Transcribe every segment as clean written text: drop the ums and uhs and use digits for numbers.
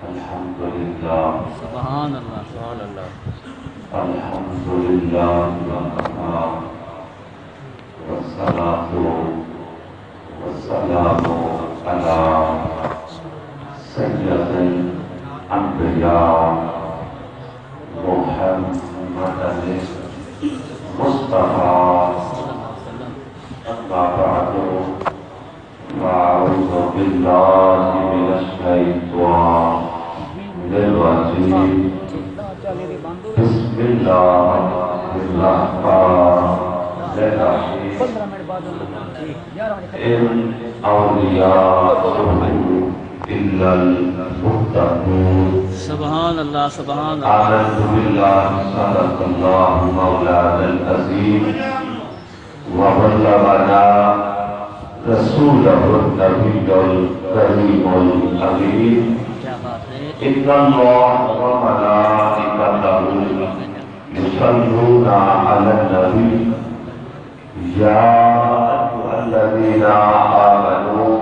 الحمدللہ سبحان اللہ سبحان اللہ الحمدللہ وکفا والصلاة والسلام علی سید الانبیاء محمد مصطفیٰ اما بعد فاعوذ باللہ من الشیطان الرجیم بسم اللہ الرحمن الرحیم ان اولیاء الا المتقون سبحان اللہ سبحان اللہ آمنت باللہ صدق اللہ مولانا العظیم وبلغنا رسوله النبي الكريم الأمين کیا بات ہے إن الله وملائكته يصلون على النبي يا أيها الذين آمنوا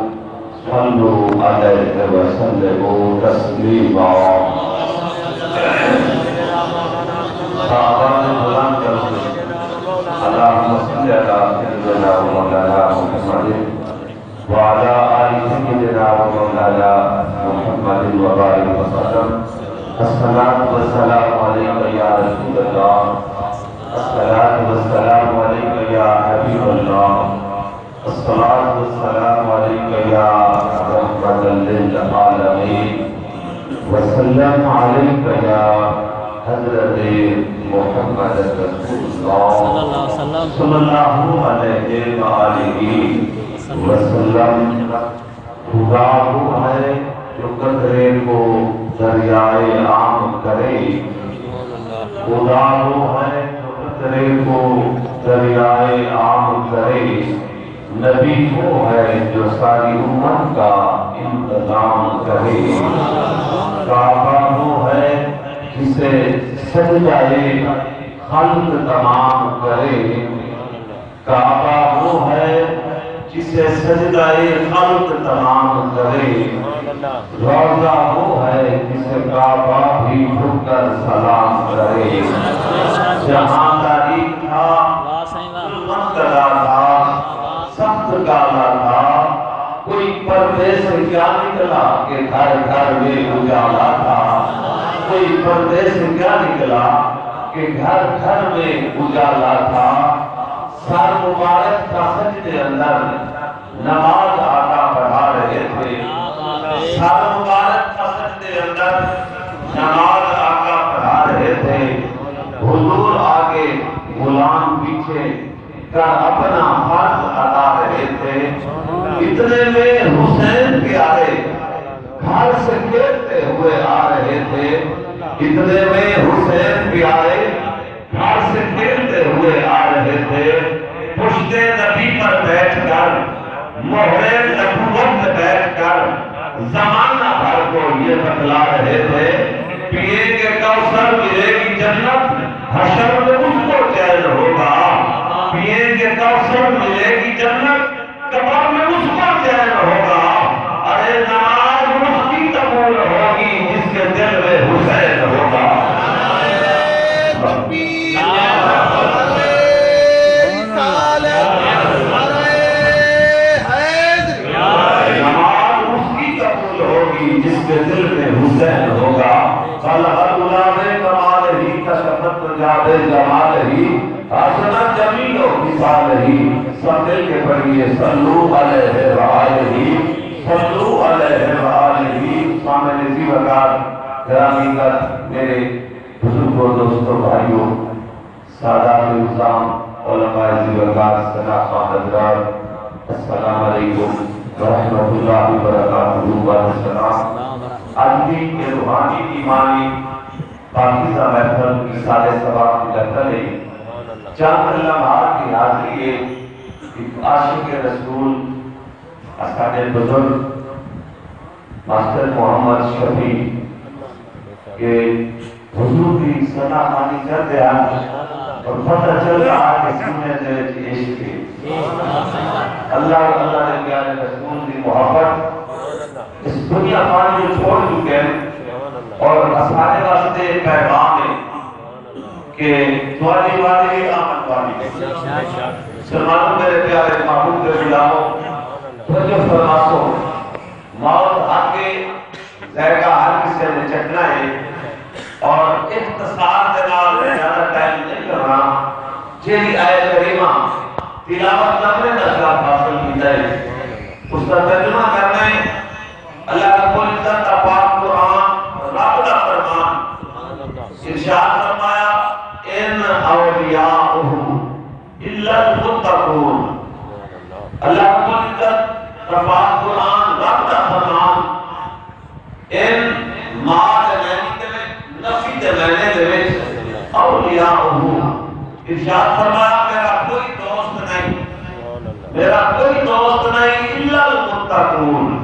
صلوا عليه وسلموا تسليما اللهم صل على سيدنا ومولانا محمد وعلى آل سيدنا ومولانا محمد وبارك وسلم الصلاة والسلام عليك يا رسول الله الصلاة والسلام عليك يا حبيب الله الصلاة والسلام عليك يا رحمة للعالمين وسلم عليك يا حضرت محمد رسول اللہ صلی اللہ علیہ وآلہ وسلم خدا وہ ہے جو قطرے کو دریائے عام کرے خدا وہ ہے جو قطرے کو دریائے عام کرے نبی وہ ہے جو ساری امت کا انتظام کرے کعبہ وہ ہے جسے سجدائے خلق تمام کرے کعبہ وہ ہے جسے سجدائے خلق تمام کرے روضہ وہ ہے جسے کعبہ بھی جھک کر سلام کرے جہاں تاریخ تھا ظلمت کلا تھا سخت کالا تھا کوئی پردے سے کیا نکلا کہ گھر گھر میں اجالا تھا کوئی پردے سے کیا نکلا کہ گھر گھر میں اجالا تھا سر مبارک کا سجدے اندر نماز آقا پڑھا رہے تھے سر مبارک کا سجدے اندر نماز آقا پڑھا رہے تھے حضور آگے غلام پیچھے کا اپنا فرض ادا رہے تھے اتنے میں حسین پیارے گھر سے کھیلتے ہوئے آ رہے تھے اتنے میں حسین پیارے گھر سے کھیلتے ہوئے آ رہے تھے پشت نبی پر بیٹھ کر مہرے نبوت بیٹھ کر زمانہ بھر کو یہ بتلا رہے تھے پیے کے کوثر ملے گی جنت حشر میں اس کو چین ہوگا پیے کے کوثر ملے گی جنت قبر میں اس کو چین ہوگا ارے نماز اس کی قبول ہوگی جس کے دل میں حسین ہوگا جس کے دل میں حسین ہوگا خلق غلام کمال ہی کشفت جاب جمال ہی حسن جمیل و مثال ہی سب دل کے پڑھیے صلو علیہ وآلہ صلو علیہ وآلہ سامنے نزی وقار گرامی کر میرے بزرگوں دوستوں بھائیوں سادات نظام علماء نزی وقار صلاح حضرات السلام علیکم ورحمۃ اللہ وبرکاتہ والسلام آج کی روحانی ایمانی پاکیزہ محفل کی سال ثواب کی محفل ہے چند لمحات کی حاضری ہے ایک عاشق رسول اساتذہ بزرگ ماسٹر محمد شفیع کے حضور کی سنا خانی کرتے ہیں اور پتہ چل رہا کہ سینے سے عشق ہے اللہ نے پیارے رسول کی محبت اس دنیا پانی جو چھوڑ چکے ہیں اور اسارے واسطے پیغام ہے کہ تواڈی وادی آمد والی سلمان میرے پیارے محبوب کے غلاموں توجہ فرماسو موت آگے ذائقہ ہر کسی نے چکنا ہے اور اختصار کے نال زیادہ ٹائم نہیں کرنا جیلی آیت کریمہ تلاوت کرنے کا حاصل کی جائے اس کا ترجمہ کرنا ہے اللہ رب العزت کا پاک قرآن رب کا فرمان ارشاد فرمایا ان اولیاءہ الا المتقون اللہ رب العزت کا پاک قرآن رب کا فرمان ان مال معنی دے نفی دے معنی دے اولیاءہ ارشاد فرمایا میرا کوئی دوست نہیں میرا کوئی دوست نہیں الا المتقون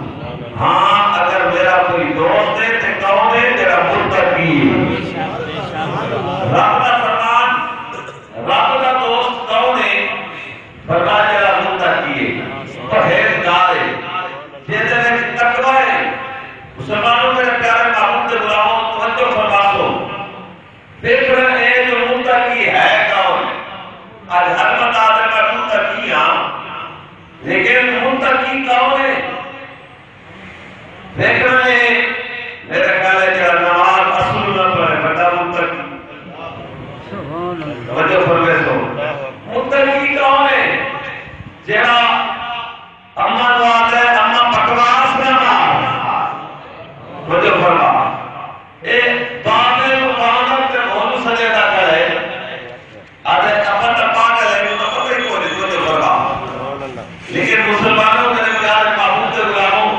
ہاں اگر میرا کوئی دوست ہے تو کون ہے میرا متقی رب کا فرمان رب کا دوست کون ہے فرمایا میرا متقی ہے پرہیزگار ہے جس نے تقوی ہے مسلمانوں میرے پیارے محبوب کے غلاموں توجہ فرماسو دیکھ رہے ہیں جو متقی ہے کون آج ہر بندہ میں متقی ہاں لیکن متقی کون ہے دیکھ رہے ہیں میرے خیال ہے کہ نماز اصول نہ پڑھے بڑا متقی توجہ فرماسو متقی کون ہے جہاں اما دعا ہے اما بکواس نہ توجہ فرما اے بانے مقامت کے بہت سجدہ کرے آدھے اپن تپا کرے گے تو پتہ ہی کوئی توجہ فرما لیکن مسلمانوں کے پیارے محبوب کے غلاموں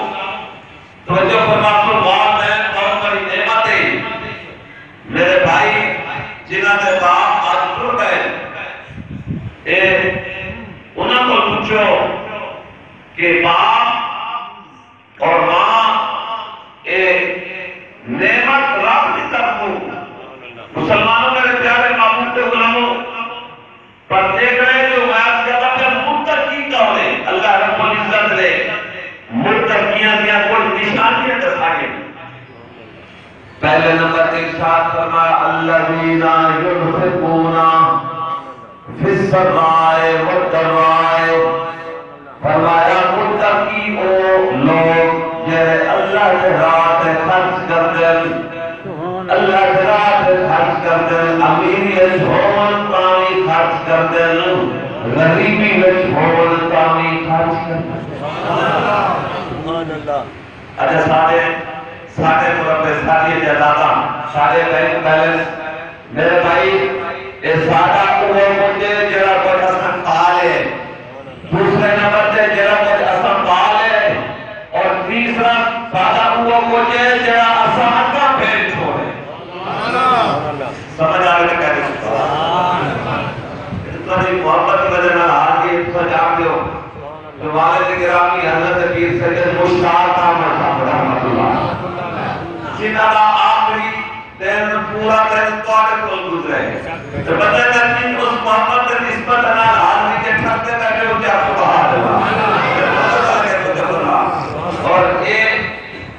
توجہ فرما تو بات ہے بہت بڑی نعمت ہے میرے بھائی جنہاں کے باپ آج ٹر گئے انہوں کو پوچھو کہ باپ اور ماں نعمت رب کی طرف مسلمانوں میرے پیارے محبوب کے غلاموں پر دیکھ رہے جو آیات کے بعد متقی کون ہے اللہ رب العزت نے متقیاں دیا کوئی نشانیاں دکھائیں پہلے نمبر ارشاد فرمایا الذین ينفقون فی السراء والضراء فرمایا متقی او لوگ جنہیں اللہ کے راہ میں خرچ کر دیں اللہ کے راہ میں خرچ کر دیں امیریت ہون تامی خرچ کر دیں غریبی وچ ہون تامی خرچ کر دیں اچھا ساڑھے مربع ساڑھے جدادہ ساڑھے بینک بیلنس میرے بھائی اس ساڑھا اوہ مجھے جرہ کوئی حسن پالے دوسرے نمبر سے جرہ کوئی حسن پالے اور تیسرا سادہ ہوا مجھے جڑا آسان کا پھیل چھوڑے سمجھ آگے لگا کہتے ہیں اتنی محبت کی وجہ نہ آگے اتنا جان دیو جو والد گرامی حضرت پیر سید مشتاق احمد صاحب رحمۃ اللہ جنہاں کا آخری دن پورا دن توڑے کل گزرے تو بندے نجین اس محبت کے نسبت انال آدمی کے ٹھکتے بیٹھے ہو کیا سبحان اللہ اور ایک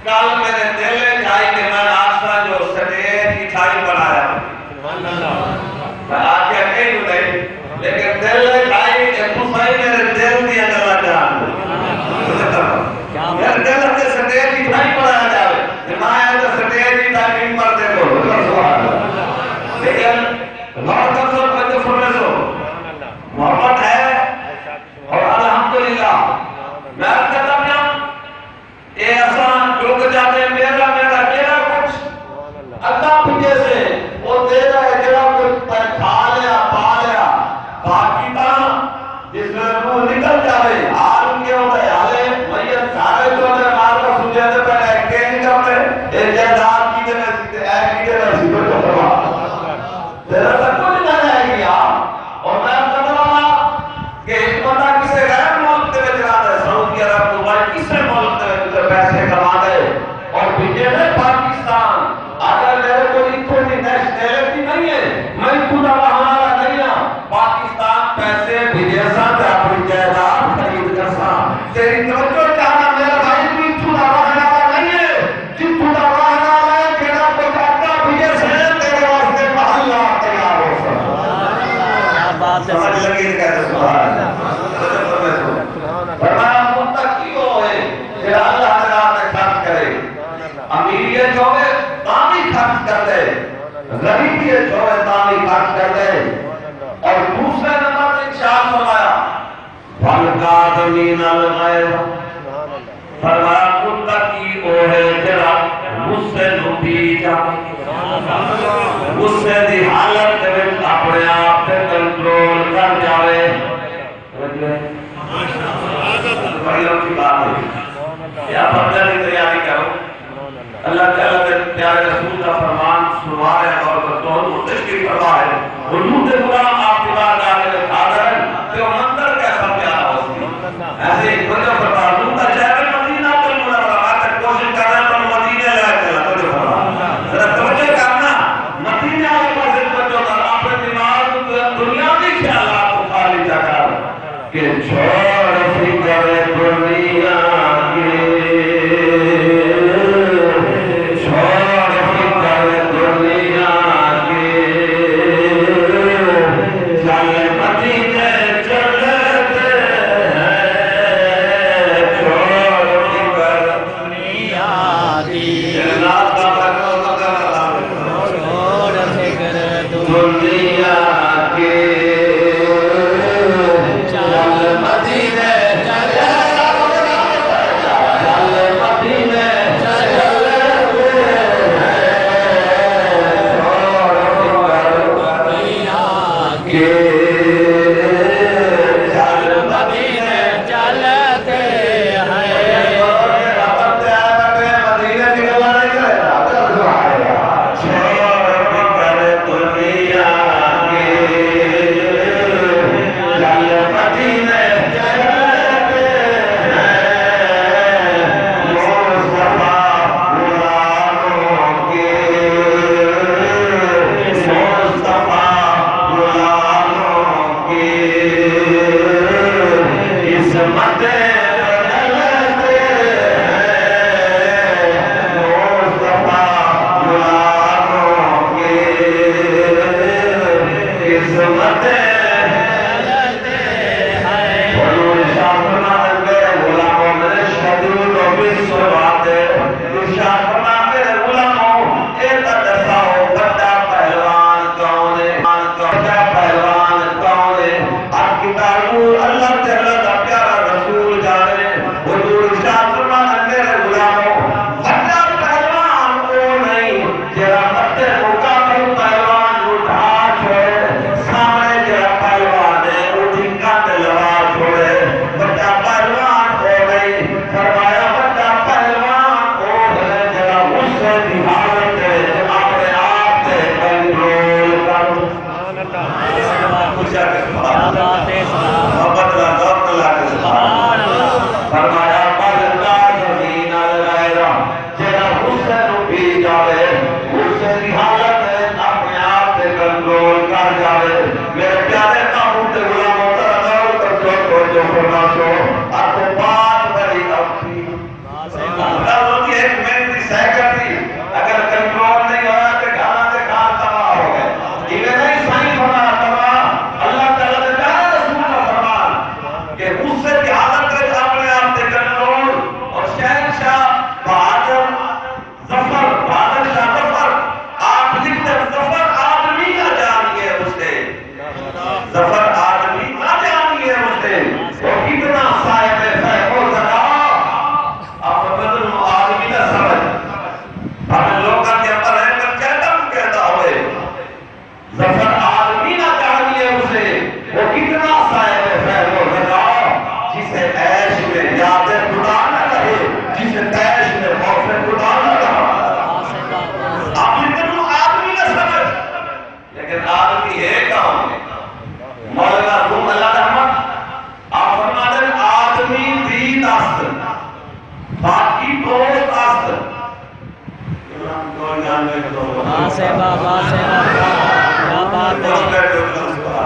کل میرے دل میں جائی کہ میں آسا جو سٹیج کی ٹھائی بنایا میں آج کیا کہیں ہوں نہیں لیکن دل میں جائی کہ مصائی میرے دل دیا گلا جان میرے دل اپنے سٹیج کی ٹھائی بنایا جاوے کہ میں آیا تو سٹیج کی ٹھائی پر دیکھو لیکن غور کر سو پنجو فرمے سو محبت ہے اور الحمدللہ میں آپ کہتا ہوں اے آسان لوگ جاتے میرا کچھ اللہ پیچھے سے وہ دے رہا ہے جڑا کچھ کھا لیا پا لیا باقی تا جس میں وہ نکل جاوے حال کیا ہوتا ہے حالے میت سارے جو ہوتے ہیں مار کا سجھے دے پہلے ایک کے نہیں کرتے ایک جائداد کی دے سکتے ایک کی دے سکتے تو فرما تیرا سب کچھ نہ جائے گی اور میں کہتا کہ حکمتہ کسے غیر ملک دے میں جاتا ہے سعودی عرب دبئی کسے ملک دے پیسے کما دے اور بھیجے دے پاکستان اگر میرے کو اتنی نیشنلٹی نہیں ہے میں خدا وہاں نہیں ہوں پاکستان پیسے بھیجے ساتھ اپنی جائیداد خرید کر ساتھ تیری توجہ چاہنا میرا بھائی بھی خدا وہاں نہیں ہے جن خدا وہاں ہے جنہاں کو امیریت جو ہے تامی خرچ کر دے، غریبیت جو ہے تامی خرچ کر دے. اور دوسرے نمبر میں ارشاد فرمایا وَالْقَادِمِينَ الْغَيْظَ، فرمایا متقی وہ ہے جڑا غصے نوں پی جائے، غصے دی حالت میں اپنے آپ تے کنٹرول کر جاوے. بڑی لمبی بات ہے، کیا پڑھنے کی تیاری کرو. اللہ تعالیٰ کے پیارے رسول کا فرمان سنوا ہے اور تو تشکیل فرما ہے. حضور کے غلام آپ کی بات آگے حاضر ہیں کہ وہ منظر کیسا پیارا ہوتی ہے. ایسے ہی کوئی جو فرما حضور کا شہر مدینہ پر منورہ تک کوشش کر رہے ہیں پر مدینہ لے چلا کوئی جو فرما ذرا توجہ کرنا. مدینہ پر ذکر جو کر آپ دماغ دنیا کی خیالات کو خالی جا کر کہ چھوڑ فکر دنیا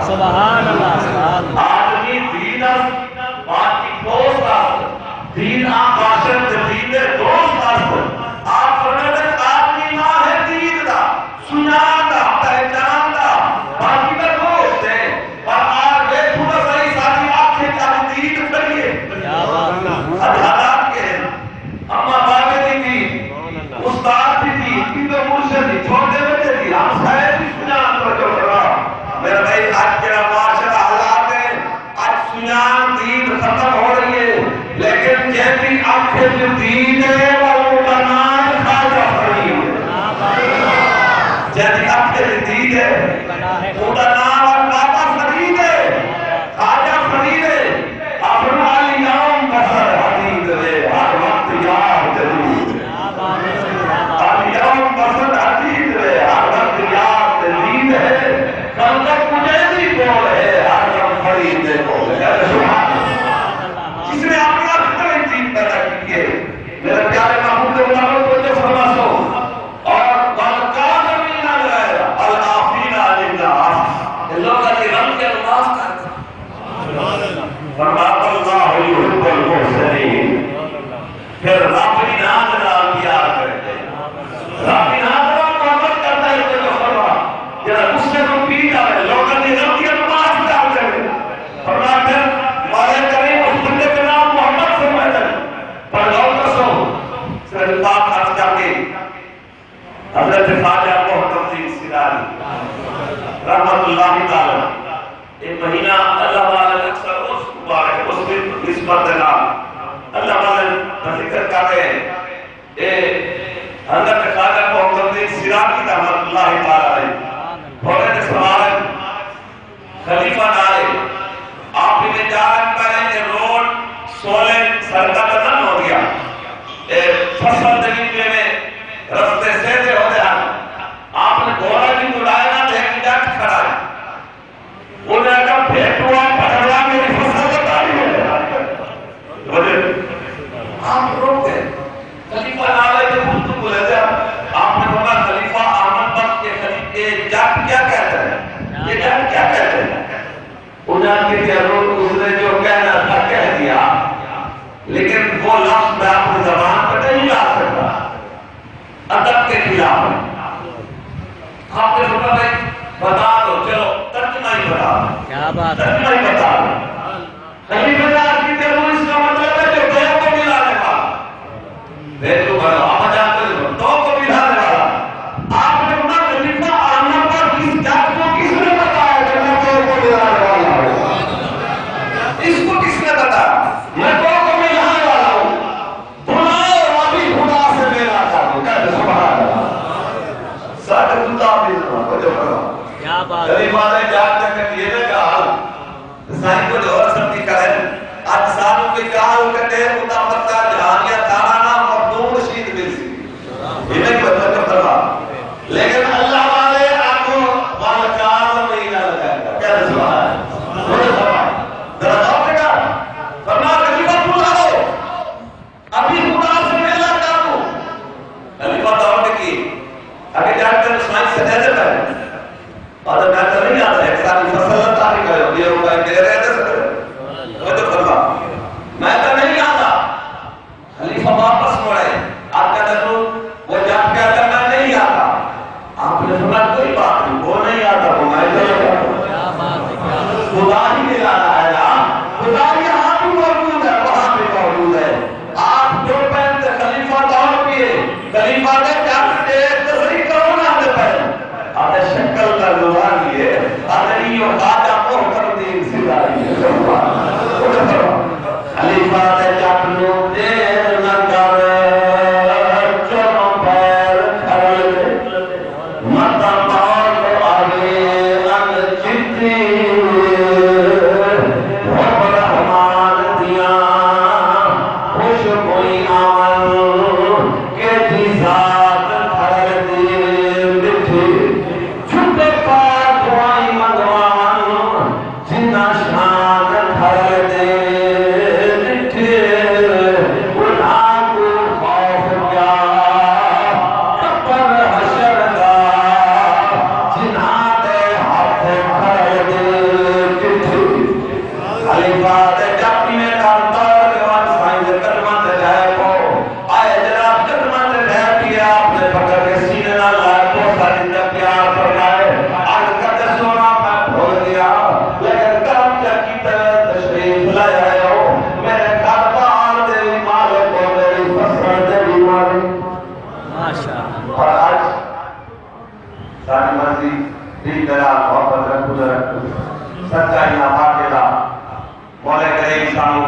سبحان اللہ. آدمی دین است باقی دوست است. دین آباشد دین دوست است. آپ فرمائے آدمی ماں ہے دین دا سنان دا پہچان دا باقی کا دوست ہے. اور آج دیکھو گا صحیح ساری آنکھیں کا دین کریے حالات کے اما باغ دی اس جس نے اپنے آپ کو ایک چیز پیدا کی ہے میرے پیارے محمود علماء کو جو فرماسو اور والکاظمین الغیظ والعافین عن الناس لوگوں کے غم کے معاف کرتے فرماتا اللہ یحب المحسنین پھر رب کی نام نال پیار کرتے رب کی نام نال محبت کرتا ہے تو فرما جب غصے کو پی جائے لوگوں کے غم کے معاف کرتے فرما پھر مالے کریم اس بندے کے نام محمد سے مدد پر غور کرو صرف پاک خاص کر کے حضرت خواجہ محترم الدین سیرانی رحمت اللہ تعالی ایک مہینہ اللہ تعالی اکثر اس مبارک اس دن اس مردنا اللہ تعالی ذکر کر رہے ہیں حضرت خواجہ محترم الدین سیرانی رحمت اللہ تعالی تھوڑے سے سوال خلیفہ نارے آپ نے جان پہلے کہ روڈ سولے سرکت نہ ہو گیا فصل دلیلے میں رستے سیدھے ہو گیا آپ نے گھوڑا بھی بلایا نہ لیکن ڈٹ کھڑا ہے انہیں کہا بھیٹوا پڑھا میری فصل بتائی ہے آپ روک گئے خلیفہ نارے کے خود تو بولے تھے آپ نے کہا خلیفہ احمد بخش کے خلیفے جٹ کیا کہتے ہیں یہ جٹ کیا کہتے ہیں انہاں کے روڈ اس نے جو کہنا تھا کہہ دیا لیکن وہ لفظ میں اپنی زبان پر نہیں لا سکتا ادب کے خلاف ہے آپ نے سنا بھائی بتا دو چلو ترجمہ ہی بتا دو کیا بات ہے ترجمہ ہی بتا دو خلیفہ نار کی تیروس کا مطلب ہے جو دو کو ملانے والا دیکھو بھائی آپ جانتے ہو دو کو ملانے والا آپ نے کہا خلیفہ احمد پر کس جات کو کس نے بتایا کہ میں دو کو ملانے والا ہوں اس کو کس نے بتایا میں دو کو ملانے والا ہوں بلاؤ ابھی خدا سے میرا چاہتا ہوں کہتے سبحان اللہ ساٹھ خدا بھی کیا بات خلیفہ نے جانتے کہ یہ نے کہا سائن کو جو اور سب کی کریں آج سالوں کے کہا کہتے ہیں مطابق کا جہانیہ تارانا مردون شید ملسی یہ نہیں بتا کر فرما لیکن اللہ والے آپ کو والکار مہینہ لگائے کیا رسول ہے ذرا غور نے کہا فرما خلیفہ بلاؤ ابھی خدا سے ملا کر دوں خلیفہ دور نے کی آگے جانتے ہیں سائن سے دے دیتا ہے اور میں تو نہیں آتا ایک ساتھ فصل تاریخ ہے یہ روپے دے رہے تھے سر تو فرما میں تو نہیں آتا خلیفہ واپس مڑے آپ کا دلو وہ جب کہتا میں نہیں آتا آپ نے سنا کوئی بات نہیں وہ نہیں آتا وہ میں نہیں آتا خدا ہی ملا رہا ہے خدا یہاں بھی موجود ہے وہاں بھی موجود ہے آپ جو پہنتے خلیفہ دور کیے خلیفہ نے جب ایک تصریح کرو نہ آتے پہلے آدھے شکل کا زبان لیے آدھے یہ خواجہ محترم الدین سیرانی خلیفہ دے چپلو دیر نہ کر چلو پیر کھڑ متا مال آگے ان چتی حب رحمان دیاں خوش کوئی آمن کے دی ذات کھڑ دی مٹھی چھٹے پاک دعائی منگوان جنہ شان کھڑ دے سچائی نہ مولا کریم سانو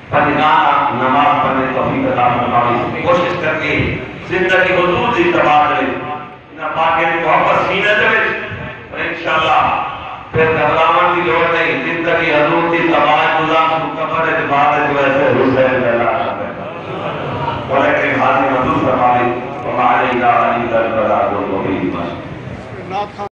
پنجگاہ نماز پڑھنے توفیق عطا فرمائے کوشش کر کے زندگی حضور دی تبادلے نہ پاکے دی محبت سینے دے اور انشاءاللہ پھر گھبراہٹ کی لوڑ نہیں زندگی حضور دی تبادلے گزار قبر کے بعد جو ایسے حسین اللہ کرے مولا کریم حاضر حضور فرمائے وما علینا الا البلاغ المبین